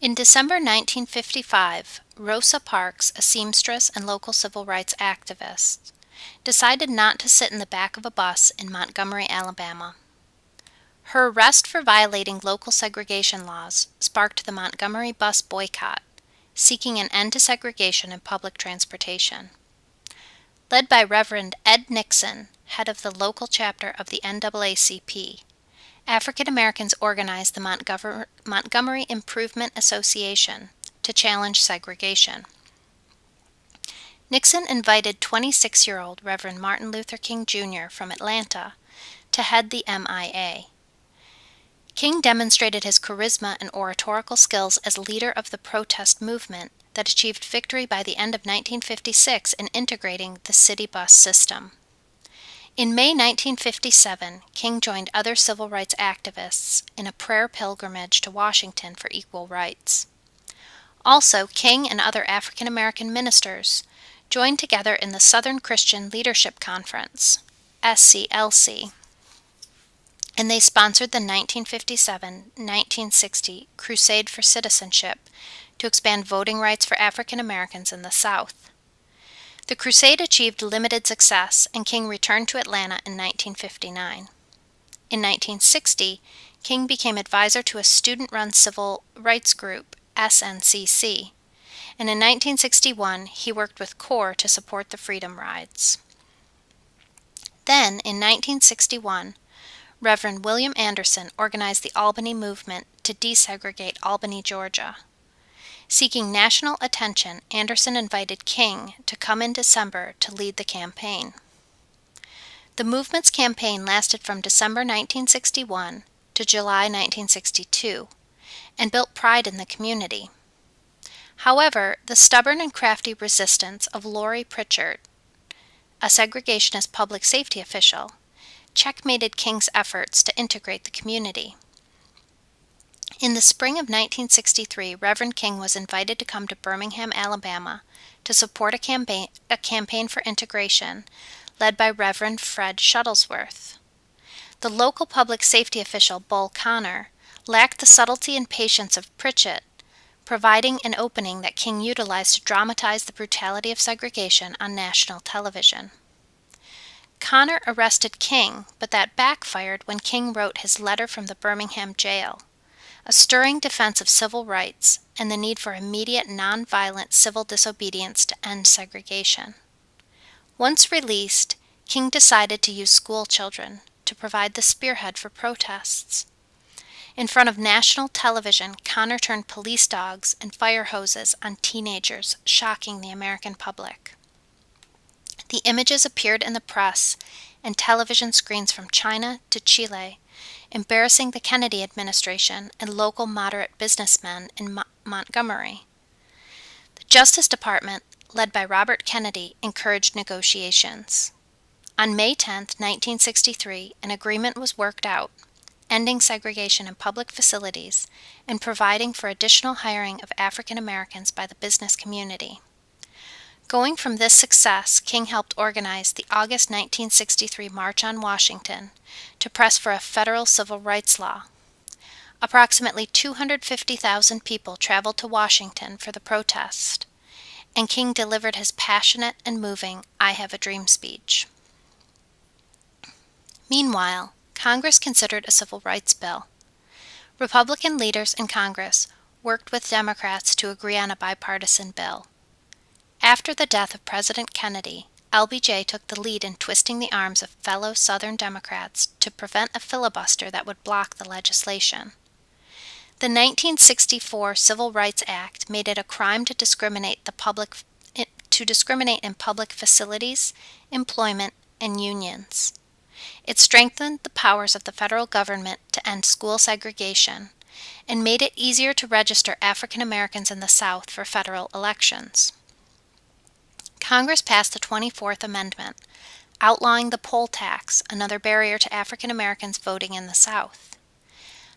In December 1955, Rosa Parks, a seamstress and local civil rights activist, decided not to sit in the back of a bus in Montgomery, Alabama. Her arrest for violating local segregation laws sparked the Montgomery bus boycott, seeking an end to segregation in public transportation. Led by Reverend Ed Nixon, head of the local chapter of the NAACP, African Americans organized the Montgomery Improvement Association to challenge segregation. Nixon invited 26-year-old Reverend Martin Luther King Jr. from Atlanta to head the MIA. King demonstrated his charisma and oratorical skills as leader of the protest movement that achieved victory by the end of 1956 in integrating the city bus system. In May 1957, King joined other civil rights activists in a prayer pilgrimage to Washington for equal rights. Also, King and other African American ministers joined together in the Southern Christian Leadership Conference, SCLC, and they sponsored the 1957-1960 Crusade for Citizenship to expand voting rights for African Americans in the South. The crusade achieved limited success, and King returned to Atlanta in 1959. In 1960, King became advisor to a student-run civil rights group, SNCC, and in 1961 he worked with CORE to support the Freedom Rides. Then, in 1961, Reverend William Anderson organized the Albany Movement to desegregate Albany, Georgia. Seeking national attention, Anderson invited King to come in December to lead the campaign. The movement's campaign lasted from December 1961 to July 1962 and built pride in the community. However, the stubborn and crafty resistance of Lori Pritchard, a segregationist public safety official, checkmated King's efforts to integrate the community. In the spring of 1963, Reverend King was invited to come to Birmingham, Alabama, to support a campaign for integration led by Reverend Fred Shuttlesworth. The local public safety official, Bull Connor, lacked the subtlety and patience of Pritchett, providing an opening that King utilized to dramatize the brutality of segregation on national television. Connor arrested King, but that backfired when King wrote his letter from the Birmingham jail, a stirring defense of civil rights and the need for immediate nonviolent civil disobedience to end segregation. Once released, King decided to use school children to provide the spearhead for protests. In front of national television, Connor turned police dogs and fire hoses on teenagers, shocking the American public. The images appeared in the press and television screens from China to Chile, embarrassing the Kennedy administration and local moderate businessmen in Montgomery. The Justice Department, led by Robert Kennedy, encouraged negotiations. On May 10, 1963, an agreement was worked out, ending segregation in public facilities and providing for additional hiring of African Americans by the business community. Going from this success, King helped organize the August 1963 March on Washington to press for a federal civil rights law. Approximately 250,000 people traveled to Washington for the protest, and King delivered his passionate and moving "I Have a Dream" speech. Meanwhile, Congress considered a civil rights bill. Republican leaders in Congress worked with Democrats to agree on a bipartisan bill. After the death of President Kennedy, LBJ took the lead in twisting the arms of fellow Southern Democrats to prevent a filibuster that would block the legislation. The 1964 Civil Rights Act made it a crime to discriminate in public facilities, employment, and unions. It strengthened the powers of the federal government to end school segregation and made it easier to register African Americans in the South for federal elections. Congress passed the 24th Amendment, outlawing the poll tax, another barrier to African Americans voting in the South.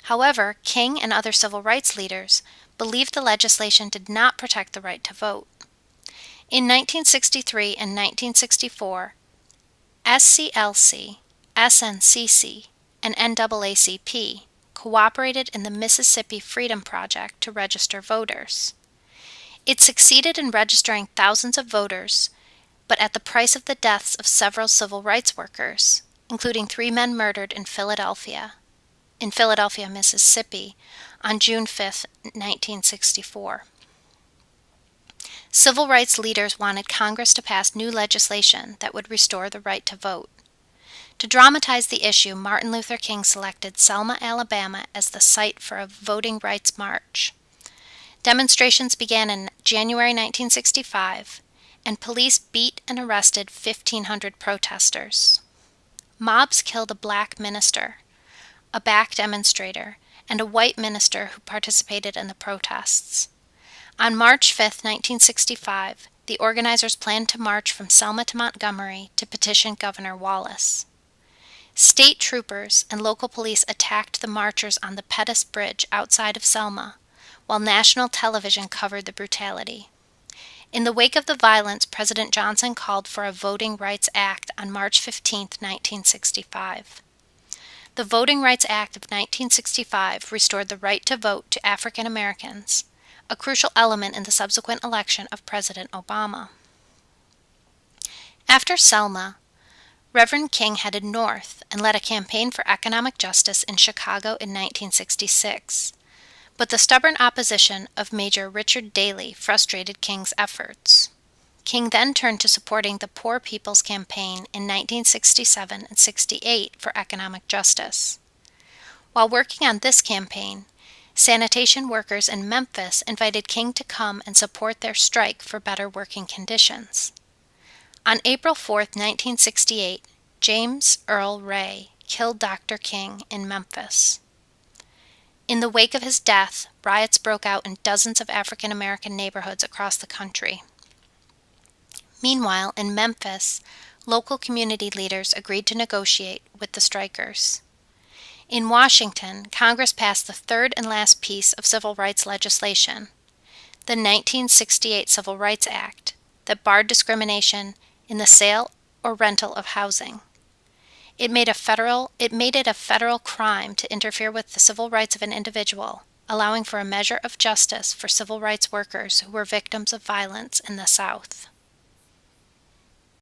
However, King and other civil rights leaders believed the legislation did not protect the right to vote. In 1963 and 1964, SCLC, SNCC, and NAACP cooperated in the Mississippi Freedom Project to register voters. It succeeded in registering thousands of voters, but at the price of the deaths of several civil rights workers, including 3 men murdered in Philadelphia, Mississippi, on June 5, 1964. Civil rights leaders wanted Congress to pass new legislation that would restore the right to vote. To dramatize the issue, Martin Luther King selected Selma, Alabama as the site for a voting rights march. Demonstrations began in January 1965, and police beat and arrested 1,500 protesters. Mobs killed a black minister, a black demonstrator, and a white minister who participated in the protests. On March 5, 1965, the organizers planned to march from Selma to Montgomery to petition Governor Wallace. State troopers and local police attacked the marchers on the Pettus Bridge outside of Selma, while national television covered the brutality. In the wake of the violence, President Johnson called for a Voting Rights Act on March 15, 1965. The Voting Rights Act of 1965 restored the right to vote to African Americans, a crucial element in the subsequent election of President Obama. After Selma, Reverend King headed north and led a campaign for economic justice in Chicago in 1966. But the stubborn opposition of Major Richard Daley frustrated King's efforts. King then turned to supporting the Poor People's Campaign in 1967 and 68 for economic justice. While working on this campaign, sanitation workers in Memphis invited King to come and support their strike for better working conditions. On April 4, 1968, James Earl Ray killed Dr. King in Memphis. In the wake of his death, riots broke out in dozens of African American neighborhoods across the country. Meanwhile, in Memphis, local community leaders agreed to negotiate with the strikers. In Washington, Congress passed the third and last piece of civil rights legislation, the 1968 Civil Rights Act, that barred discrimination in the sale or rental of housing. It made it a federal crime to interfere with the civil rights of an individual, allowing for a measure of justice for civil rights workers who were victims of violence in the South.